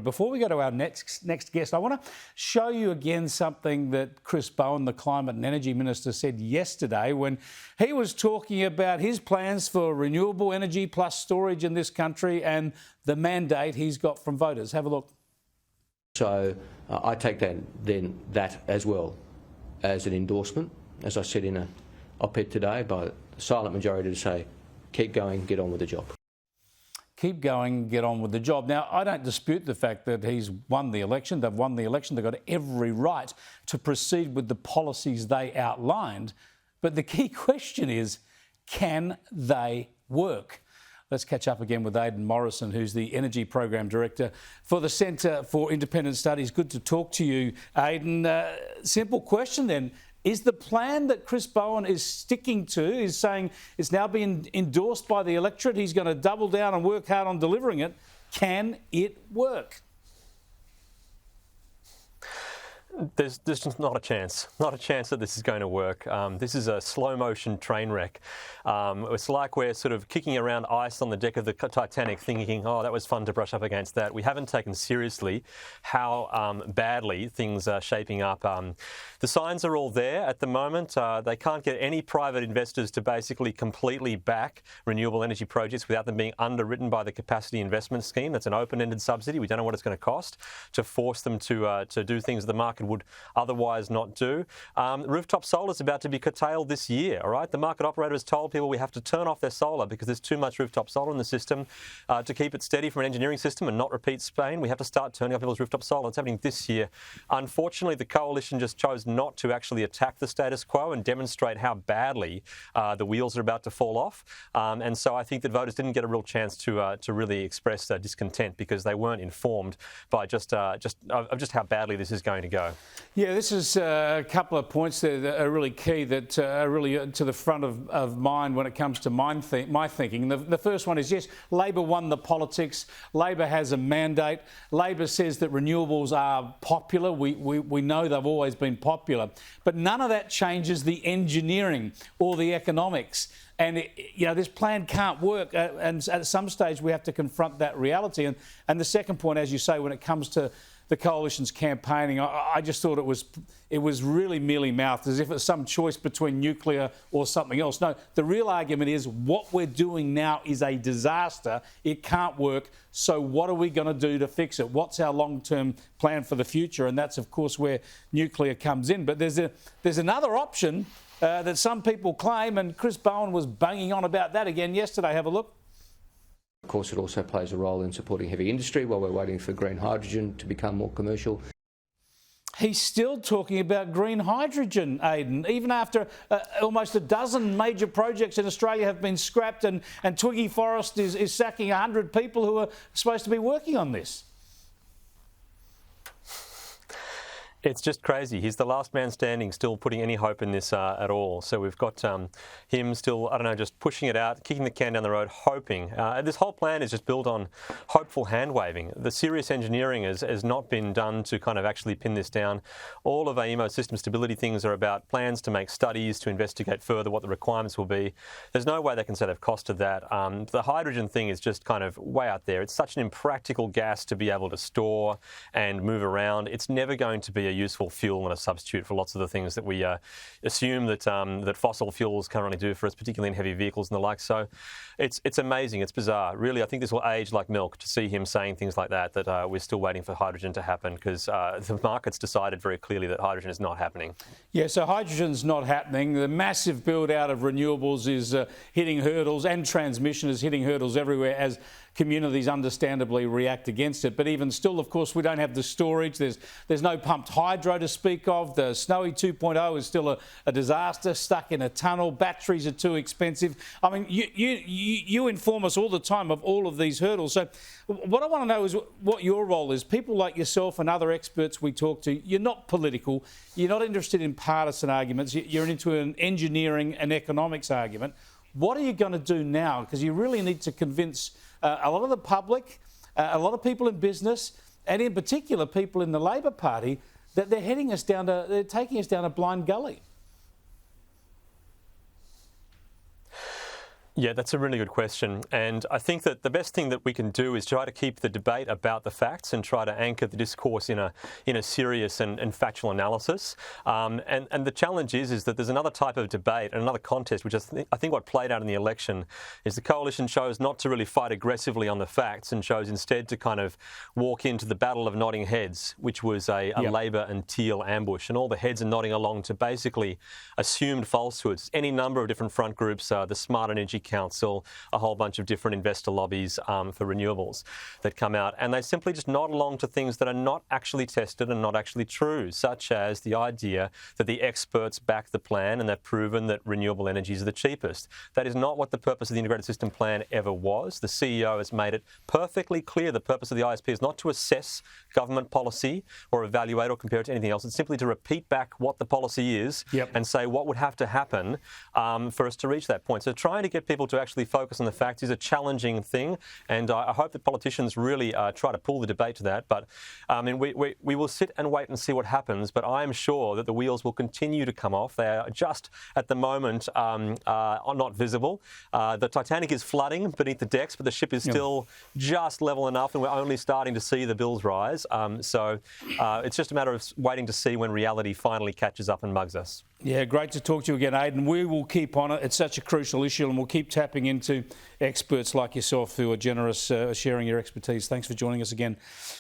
Before we go to our next guest, I want to show you again something that Chris Bowen, the Climate and Energy Minister, said yesterday when he was talking about his plans for renewable energy plus storage in this country and the mandate he's got from voters. Have a look. So I take that as well as an endorsement, as I said in an op-ed today, by the silent majority to say, keep going, get on with the job. Keep going, get on with the job. Now, I don't dispute the fact that he's won the election. They've won the election. They've got every right to proceed with the policies they outlined. But the key question is, can they work? Let's catch up again with Aidan Morrison, who's the Energy Program Director for the Centre for Independent Studies. Good to talk to you, Aidan. Simple question then. Is the plan that Chris Bowen is sticking to, is saying it's now being endorsed by the electorate, he's going to double down and work hard on delivering it, can it work? There's just not a chance that this is going to work. This is a slow-motion train wreck. It's like we're sort of kicking around ice on the deck of the Titanic thinking, oh, that was fun to brush up against that. We haven't taken seriously how badly things are shaping up. The signs are all there at the moment. They can't get any private investors to basically completely back renewable energy projects without them being underwritten by the Capacity Investment Scheme. That's an open-ended subsidy. We don't know what it's going to cost to force them to do things the market would otherwise not do. Rooftop solar is about to be curtailed this year, all right? The market operator has told people we have to turn off their solar because there's too much rooftop solar in the system. To keep it steady from an engineering system and not repeat Spain, we have to start turning off people's rooftop solar. It's happening this year. Unfortunately, the coalition just chose not to actually attack the status quo and demonstrate how badly the wheels are about to fall off. And so I think that voters didn't get a real chance to really express discontent because they weren't informed by just how badly this is going to go. Yeah, this is a couple of points there that are really key, that are really to the front of mind when it comes to my thinking. The first one is, yes, Labor won the politics. Labor has a mandate. Labor says that renewables are popular. We know they've always been popular. But none of that changes the engineering or the economics. And, this plan can't work. And at some stage, we have to confront that reality. And the second point, as you say, when it comes to the coalition's campaigning, I just thought it was really mealy-mouthed, as if it's some choice between nuclear or something else. No, the real argument is what we're doing now is a disaster. It can't work. So what are we going to do to fix it? What's our long-term plan for the future? And that's, of course, where nuclear comes in. But there's another option that some people claim, and Chris Bowen was banging on about that again yesterday. Have a look. Of course, it also plays a role in supporting heavy industry while we're waiting for green hydrogen to become more commercial. He's still talking about green hydrogen, Aidan, even after almost a dozen major projects in Australia have been scrapped and Twiggy Forrest is sacking 100 people who are supposed to be working on this. It's just crazy. He's the last man standing, still putting any hope in this at all. So we've got him still, I don't know, just pushing it out, kicking the can down the road, hoping. This whole plan is just built on hopeful hand-waving. The serious engineering has not been done to kind of actually pin this down. All of AEMO system stability things are about plans to make studies, to investigate further what the requirements will be. There's no way they can say they've costed that. The hydrogen thing is just kind of way out there. It's such an impractical gas to be able to store and move around. It's never going to be a useful fuel and a substitute for lots of the things that we assume that fossil fuels currently do for us, particularly in heavy vehicles and the like. So it's amazing. It's bizarre. Really, I think this will age like milk to see him saying things like that we're still waiting for hydrogen to happen because the market's decided very clearly that hydrogen is not happening. Yeah, so hydrogen's not happening. The massive build-out of renewables is hitting hurdles, and transmission is hitting hurdles everywhere as communities understandably react against it. But even still, of course, we don't have the storage. There's no pumped hydro to speak of. The Snowy 2.0 is still a disaster, stuck in a tunnel. Batteries are too expensive. I mean, you inform us all the time of all of these hurdles. So what I want to know is what your role is. People like yourself and other experts we talk to, you're not political. You're not interested in partisan arguments. You're into an engineering and economics argument. What are you going to do now? Because you really need to convince a lot of the public, a lot of people in business, and in particular people in the Labor Party, that they're taking us down a blind gully. Yeah, that's a really good question. And I think that the best thing that we can do is try to keep the debate about the facts and try to anchor the discourse in a serious and factual analysis. And the challenge is that there's another type of debate and another contest, which I think what played out in the election is the coalition chose not to really fight aggressively on the facts and chose instead to kind of walk into the battle of nodding heads, which was a Labor and Teal ambush. And all the heads are nodding along to basically assumed falsehoods. Any number of different front groups, the Smart Energy Council, a whole bunch of different investor lobbies for renewables that come out, and they simply just nod along to things that are not actually tested and not actually true, such as the idea that the experts back the plan and they've proven that renewable energies are the cheapest. That is not what the purpose of the Integrated System Plan ever was. The CEO has made it perfectly clear the purpose of the ISP is not to assess government policy or evaluate or compare it to anything else. It's simply to repeat back what the policy is and say what would have to happen for us to reach that point. So trying to get people to actually focus on the facts is a challenging thing, and I hope that politicians really try to pull the debate to that. But I mean, we will sit and wait and see what happens, but I am sure that the wheels will continue to come off. They are just, at the moment, are not visible. The Titanic is flooding beneath the decks, but the ship is still just level enough, and we're only starting to see the bills rise. So it's just a matter of waiting to see when reality finally catches up and mugs us. Yeah, great to talk to you again, Aidan. We will keep on it. It's such a crucial issue, and we'll keep tapping into experts like yourself who are generous, sharing your expertise. Thanks for joining us again.